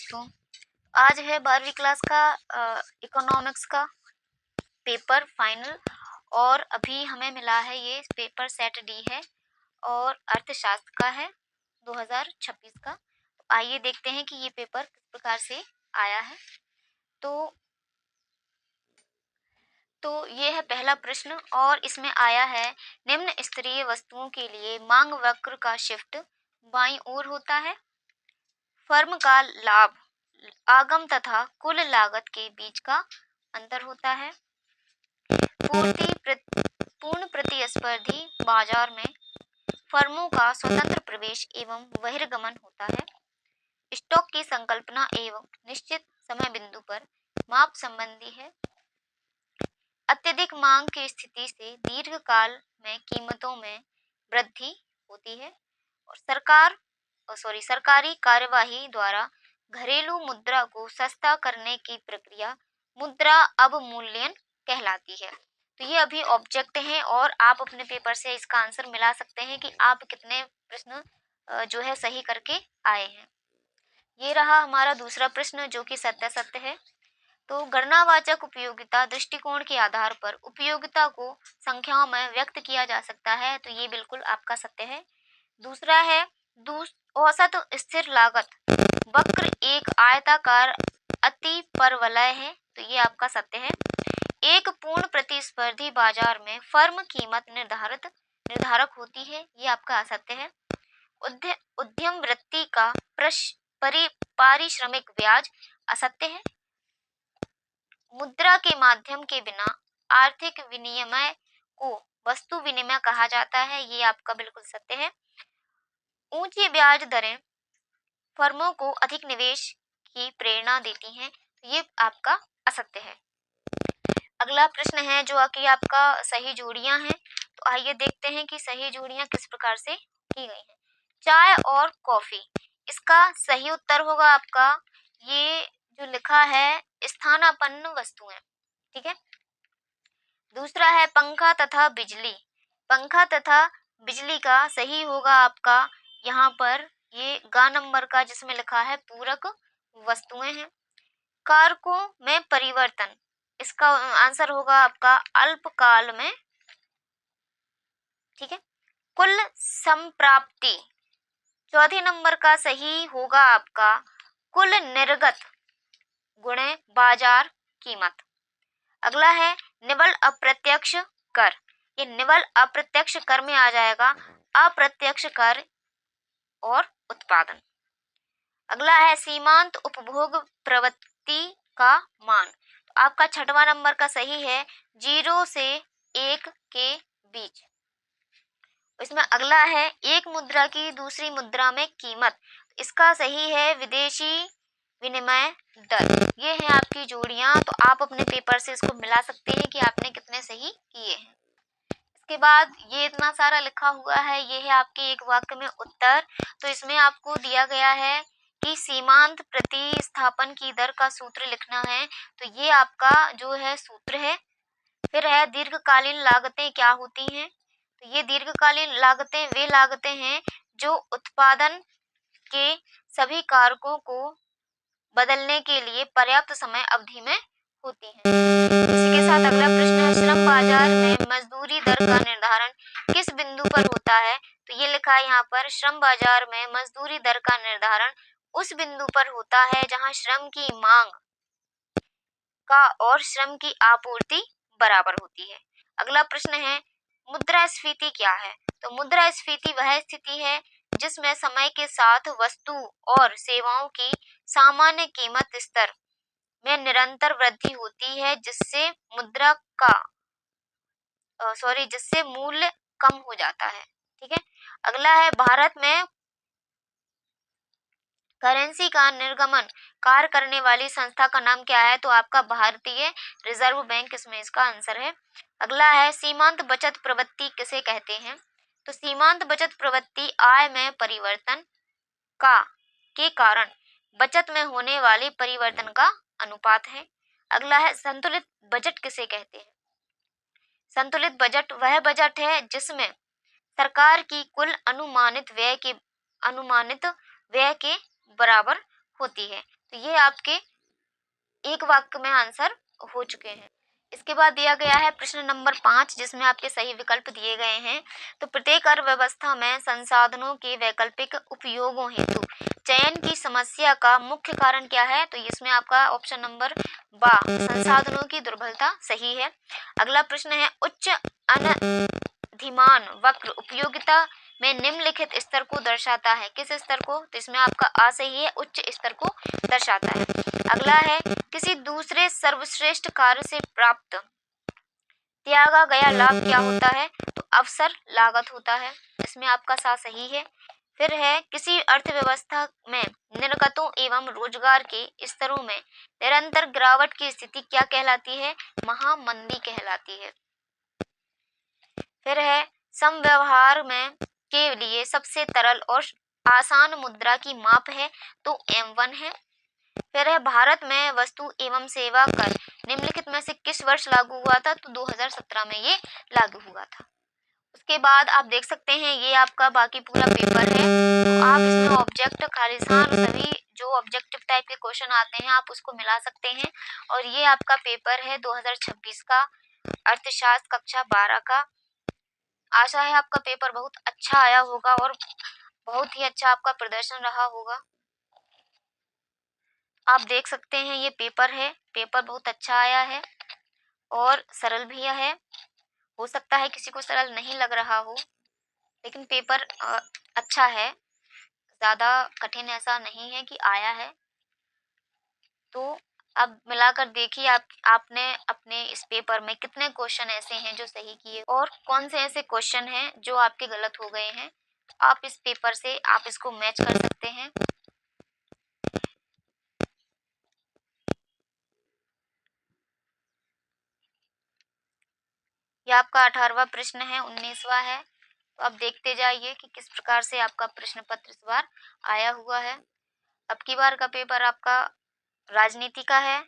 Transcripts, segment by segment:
दोस्तों, आज है 12वीं क्लास का इकोनॉमिक्स का पेपर फाइनल। और अभी हमें मिला है ये पेपर सेट डी है और अर्थशास्त्र का है 2026 का। तो आइए देखते हैं कि ये पेपर किस प्रकार से आया है। तो ये है पहला प्रश्न और इसमें आया है, निम्न स्तरीय वस्तुओं के लिए मांग वक्र का शिफ्ट बाईं ओर होता है। फर्म का लाभ आगम तथा कुल लागत के बीच का अंतर होता है। पूर्ण प्रतिस्पर्धी बाजार में फर्मों का स्वतंत्र प्रवेश एवं बहिर्गमन होता है। स्टॉक की संकल्पना एवं निश्चित समय बिंदु पर माप संबंधी है। अत्यधिक मांग की स्थिति से दीर्घकाल में कीमतों में वृद्धि होती है। और सरकारी कार्यवाही द्वारा घरेलू मुद्रा को सस्ता करने की प्रक्रिया मुद्रा अवमूल्यन कहलाती है। तो ये अभी ऑब्जेक्ट है और आप अपने पेपर से इसका आंसर मिला सकते हैं कि आप कितने प्रश्न जो है सही करके आए हैं। ये रहा हमारा दूसरा प्रश्न जो कि सत्य है। तो गणनावाचक उपयोगिता दृष्टिकोण के आधार पर उपयोगिता को संख्याओं में व्यक्त किया जा सकता है, तो ये बिल्कुल आपका सत्य है। दूसरा है औसत स्थिर लागत वक्र एक आयताकार अति परवलय है, तो ये आपका सत्य है। एक पूर्ण प्रतिस्पर्धी बाजार में फर्म कीमत निर्धारक होती है, ये आपका असत्य है। उद्यम वृत्ति का पारिश्रमिक ब्याज असत्य है। मुद्रा के माध्यम के बिना आर्थिक विनिमय को वस्तु विनिमय कहा जाता है, ये आपका बिल्कुल सत्य है। ऊंची ब्याज दरें फर्मों को अधिक निवेश की प्रेरणा देती हैं, तो ये आपका असत्य है। अगला प्रश्न है जो कि आपका सही जोड़ियां हैं। तो आइए देखते हैं कि सही जोड़ियां किस प्रकार से की गई हैं। चाय और कॉफी, इसका सही उत्तर होगा आपका ये जो लिखा है स्थानापन्न वस्तुएं, ठीक है। दूसरा है पंखा तथा बिजली। पंखा तथा बिजली का सही होगा आपका यहाँ पर ये ग नंबर का जिसमें लिखा है पूरक वस्तुएं हैं। कारकों में परिवर्तन, इसका आंसर होगा आपका अल्पकाल में, ठीक है। कुल संप्राप्ति, चौथे नंबर का सही होगा आपका कुल निर्गत गुणे बाजार कीमत। अगला है निवल अप्रत्यक्ष कर, ये निवल अप्रत्यक्ष कर में आ जाएगा अप्रत्यक्ष कर और उत्पादन। अगला है सीमांत उपभोग प्रवृत्ति का मान, तो आपका छठवां नंबर का सही है 0 से 1 के बीच। इसमें अगला है एक मुद्रा की दूसरी मुद्रा में कीमत, इसका सही है विदेशी विनिमय दर। ये है आपकी जोड़ियां, तो आप अपने पेपर से इसको मिला सकते हैं कि आपने कितने सही किए हैं। इसके बाद ये इतना सारा लिखा हुआ है, ये है आपके एक वाक्य में उत्तर। तो इसमें आपको दिया गया है कि सीमांत प्रतिस्थापन की दर का सूत्र लिखना है, तो ये आपका जो है सूत्र है। फिर है दीर्घकालीन लागतें क्या होती हैं, तो ये दीर्घकालीन लागतें वे लागतें हैं जो उत्पादन के सभी कारकों को बदलने के लिए पर्याप्त समय अवधि में होती हैं। इसी के साथ अगला प्रश्न है, श्रम बाजार में मजदूरी दर का निर्धारण किस बिंदु पर होता है, तो ये लिखा है यहाँ पर श्रम बाजार में मजदूरी दर का निर्धारण उस बिंदु पर होता है जहाँ श्रम की मांग का और श्रम की आपूर्ति बराबर होती है। अगला प्रश्न है, मुद्रास्फीति क्या है, तो मुद्रास्फीति वह स्थिति है जिसमें समय के साथ वस्तु और सेवाओं की सामान्य कीमत स्तर में निरंतर वृद्धि होती है जिससे मूल्य कम हो जाता है, ठीक है। अगला है भारत में करेंसी का निर्गमन कार्य करने वाली संस्था का नाम क्या है, तो आपका भारतीय रिजर्व बैंक इसमें इसका आंसर है। अगला है सीमांत बचत प्रवृत्ति किसे कहते हैं, तो सीमांत बचत प्रवृत्ति आय में परिवर्तन के कारण बचत में होने वाले परिवर्तन का अनुपात है। अगला है संतुलित बजट किसे कहते हैं, संतुलित बजट वह बजट है जिसमें सरकार की कुल अनुमानित व्यय के बराबर होती है। तो ये आपके एक वाक्य में आंसर हो चुके हैं। इसके बाद दिया गया है प्रश्न नंबर 5, जिसमें आपके सही विकल्प दिए गए हैं। तो प्रत्येक अर्थव्यवस्था में संसाधनों के वैकल्पिक उपयोगों हेतु चयन की समस्या का मुख्य कारण क्या है? तो इसमें आपका ऑप्शन नंबर बा, संसाधनों की दुर्बलता, सही है। अगला प्रश्न है उच्च अनधिमान वक्र उपयोगिता में निम्नलिखित स्तर को दर्शाता है। किस स्तर को? तो इसमें आपका आ सही है, उच्च स्तर को दर्शाता है। अगला है किसी दूसरे सर्वश्रेष्ठ कार्य से प्राप्त त्यागा गया लाभ क्या होता है? तो अवसर लागत होता है। इसमें आपका सा सही है। फिर है किसी अर्थव्यवस्था में निर्गतों एवं रोजगार के स्तरों में निरंतर गिरावट की स्थिति क्या कहलाती है? महामंदी कहलाती है। फिर है समव्यवहार में के लिए सबसे तरल और आसान मुद्रा की माप है? तो M1 है। फिर है भारत में वस्तु एवं सेवा कर निम्नलिखित में से किस वर्ष लागू हुआ था? तो 2017 में ये लागू हुआ था। उसके बाद आप देख सकते हैं ये आपका बाकी पूरा पेपर है। तो आप इसमें ऑब्जेक्ट, खालिस्तान, सभी जो ऑब्जेक्टिव टाइप के क्वेश्चन आते हैं आप उसको मिला सकते हैं। और ये आपका पेपर है 2026 का अर्थशास्त्र कक्षा 12 का। आशा है आपका पेपर बहुत अच्छा आया होगा और बहुत ही अच्छा आपका प्रदर्शन रहा होगा। आप देख सकते हैं ये पेपर है, पेपर बहुत अच्छा आया है और सरल भी है। हो सकता है किसी को सरल नहीं लग रहा हो, लेकिन पेपर अच्छा है, ज़्यादा कठिन ऐसा नहीं है कि आया है। तो अब मिलाकर देखिए आपने अपने इस पेपर में कितने क्वेश्चन ऐसे हैं जो सही किए और कौन से ऐसे क्वेश्चन हैं जो आपके गलत हो गए हैं। आप इस पेपर से आप इसको मैच कर सकते हैं। यह आपका 18वां प्रश्न है, 19वां है। तो आप देखते जाइए कि किस प्रकार से आपका प्रश्न पत्र इस बार आया हुआ है। अब की बार का पेपर आपका राजनीति का है।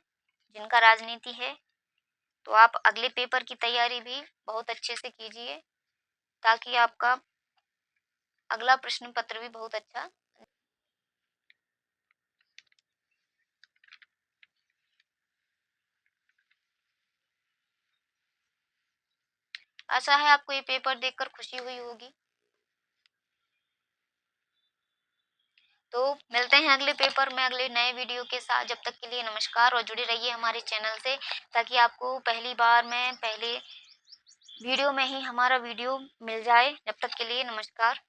जिनका राजनीति है तो आप अगले पेपर की तैयारी भी बहुत अच्छे से कीजिए ताकि आपका अगला प्रश्न पत्र भी बहुत अच्छा। आशा है आपको ये पेपर देखकर खुशी हुई होगी। तो मिलते हैं अगले पेपर में अगले नए वीडियो के साथ। जब तक के लिए नमस्कार और जुड़े रहिए हमारे चैनल से ताकि आपको पहली बार में पहले वीडियो में ही हमारा वीडियो मिल जाए। जब तक के लिए नमस्कार।